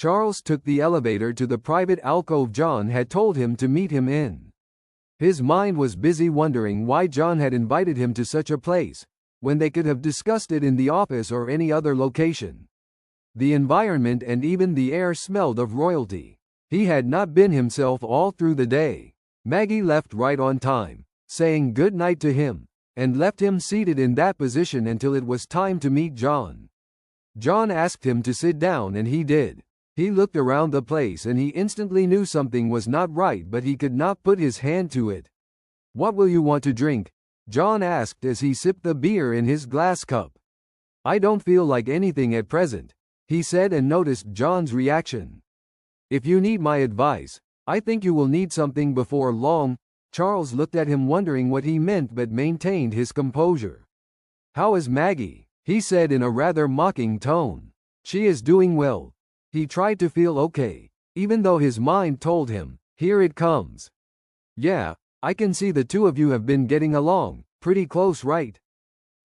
Charles took the elevator to the private alcove John had told him to meet him in. His mind was busy wondering why John had invited him to such a place, when they could have discussed it in the office or any other location. The environment and even the air smelled of royalty. He had not been himself all through the day. Maggie left right on time, saying good night to him, and left him seated in that position until it was time to meet John. John asked him to sit down and he did. He looked around the place and he instantly knew something was not right, but he could not put his hand to it. "What will you want to drink?" John asked as he sipped the beer in his glass cup. "I don't feel like anything at present," he said, and noticed John's reaction. "If you need my advice, I think you will need something before long." Charles looked at him wondering what he meant but maintained his composure. "How is Maggie?" he said in a rather mocking tone. "She is doing well." He tried to feel okay, even though his mind told him, "Here it comes." "Yeah, I can see the two of you have been getting along pretty close, right?"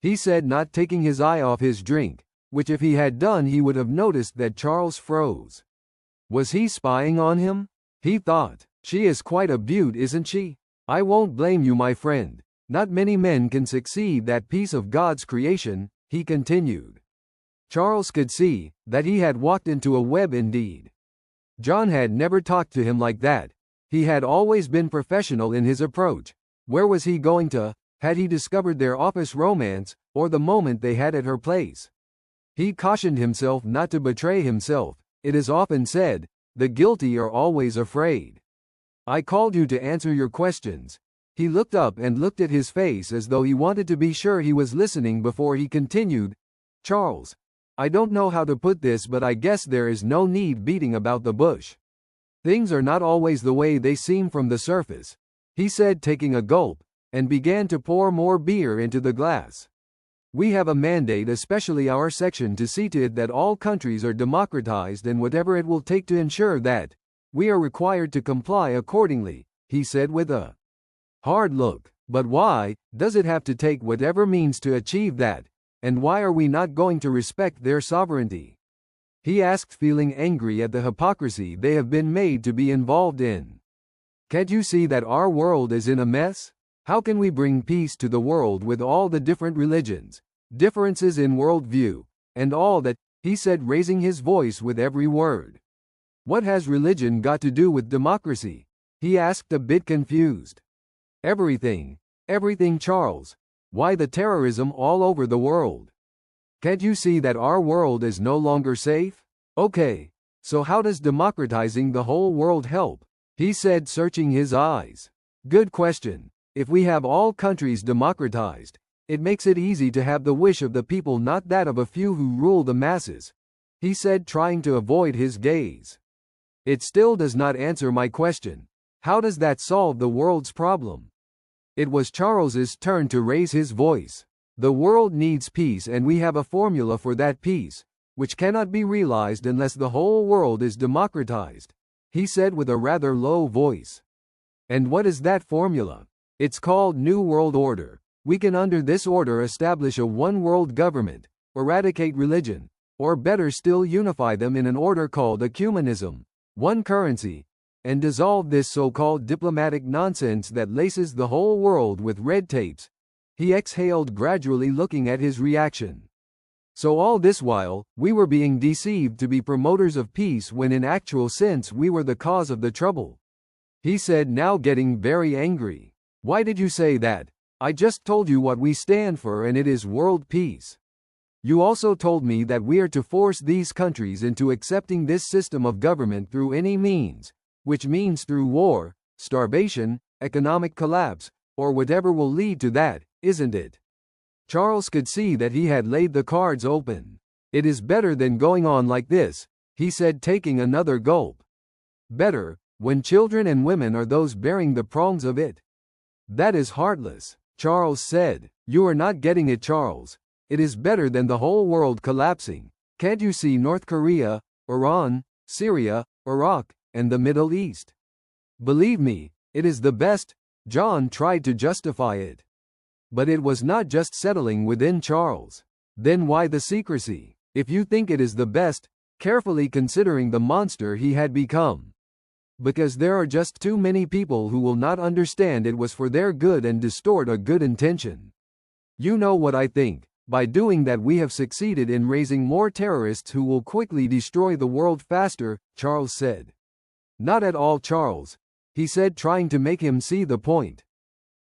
he said, not taking his eye off his drink, which if he had done he would have noticed that Charles froze. Was he spying on him? He thought. "She is quite a beaut, isn't she? I won't blame you, my friend. Not many men can succeed that piece of God's creation," he continued. Charles could see that he had walked into a web indeed. John had never talked to him like that. He had always been professional in his approach. Where was he going to? Had he discovered their office romance, or the moment they had at her place? He cautioned himself not to betray himself. It is often said, the guilty are always afraid. "I called you to answer your questions." He looked up and looked at his face as though he wanted to be sure he was listening before he continued. "Charles, I don't know how to put this, but I guess there is no need beating about the bush. Things are not always the way they seem from the surface," he said, taking a gulp, and began to pour more beer into the glass. "We have a mandate, especially our section, to see to it that all countries are democratized, and whatever it will take to ensure that, we are required to comply accordingly," he said with a hard look. "But why does it have to take whatever means to achieve that? And why are we not going to respect their sovereignty?" he asked, feeling angry at the hypocrisy they have been made to be involved in. "Can't you see that our world is in a mess? How can we bring peace to the world with all the different religions, differences in worldview, and all that?" he said, raising his voice with every word. "What has religion got to do with democracy?" he asked, a bit confused. "Everything. Everything, Charles. Why the terrorism all over the world? Can't you see that our world is no longer safe? Okay, so how does democratizing the whole world help?" he said, searching his eyes. "Good question. If we have all countries democratized, it makes it easy to have the wish of the people, not that of a few who rule the masses," he said, trying to avoid his gaze. "It still does not answer my question. How does that solve the world's problem?" It was Charles's turn to raise his voice. "The world needs peace, and we have a formula for that peace, which cannot be realized unless the whole world is democratized," he said with a rather low voice. "And what is that formula?" "It's called New World Order. We can under this order establish a one-world government, eradicate religion, or better still unify them in an order called ecumenism, one currency, and dissolve this so-called diplomatic nonsense that laces the whole world with red tapes." He exhaled gradually, looking at his reaction. "So all this while, we were being deceived to be promoters of peace when in actual sense we were the cause of the trouble," he said, now getting very angry. "Why did you say that? I just told you what we stand for, and it is world peace. You also told me that we are to force these countries into accepting this system of government through any means, which means through war, starvation, economic collapse, or whatever will lead to that, isn't it?" Charles could see that he had laid the cards open. "It is better than going on like this," he said, taking another gulp. "Better, when children and women are those bearing the prongs of it." "That is heartless," Charles said. "You are not getting it, Charles. It is better than the whole world collapsing. Can't you see North Korea, Iran, Syria, Iraq, and the Middle East? Believe me, it is the best." John tried to justify it. But it was not just settling within Charles. "Then why the secrecy? If you think it is the best," carefully considering the monster he had become. Because there are just too many people who will not understand it was for their good and distort a good intention. You know what I think? By doing that we have succeeded in raising more terrorists who will quickly destroy the world faster, Charles said. Not at all, Charles, he said, trying to make him see the point.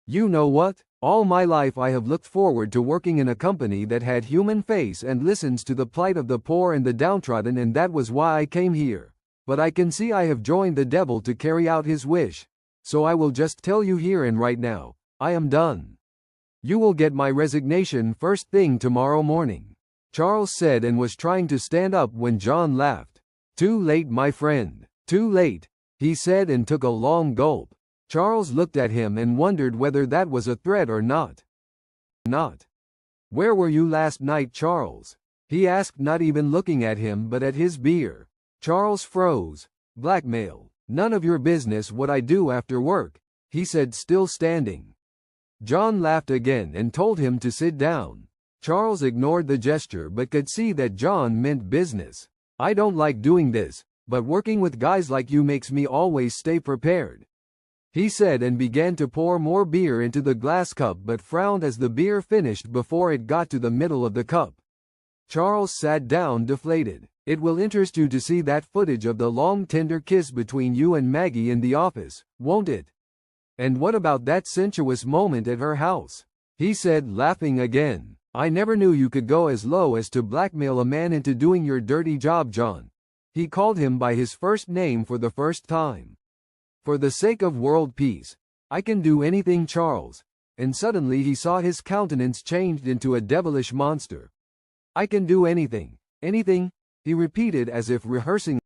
You know what? All my life I have looked forward to working in a company that had human face and listens to the plight of the poor and the downtrodden, and that was why I came here. But I can see I have joined the devil to carry out his wish. So I will just tell you here and right now, I am done. You will get my resignation first thing tomorrow morning, Charles said, and was trying to stand up when John laughed. Too late, my friend. Too late, he said, and took a long gulp. Charles looked at him and wondered whether that was a threat or not. Not. Where were you last night, Charles? He asked, not even looking at him but at his beer. Charles froze. Blackmail. None of your business what I do after work, he said, still standing. John laughed again and told him to sit down. Charles ignored the gesture but could see that John meant business. I don't like doing this, but working with guys like you makes me always stay prepared, he said, and began to pour more beer into the glass cup but frowned as the beer finished before it got to the middle of the cup. Charles sat down deflated. It will interest you to see that footage of the long tender kiss between you and Maggie in the office, won't it? And what about that sensuous moment at her house? He said, laughing again. I never knew you could go as low as to blackmail a man into doing your dirty job, John. He called him by his first name for the first time. For the sake of world peace, I can do anything, Charles. And suddenly he saw his countenance changed into a devilish monster. I can do anything. Anything? He repeated as if rehearsing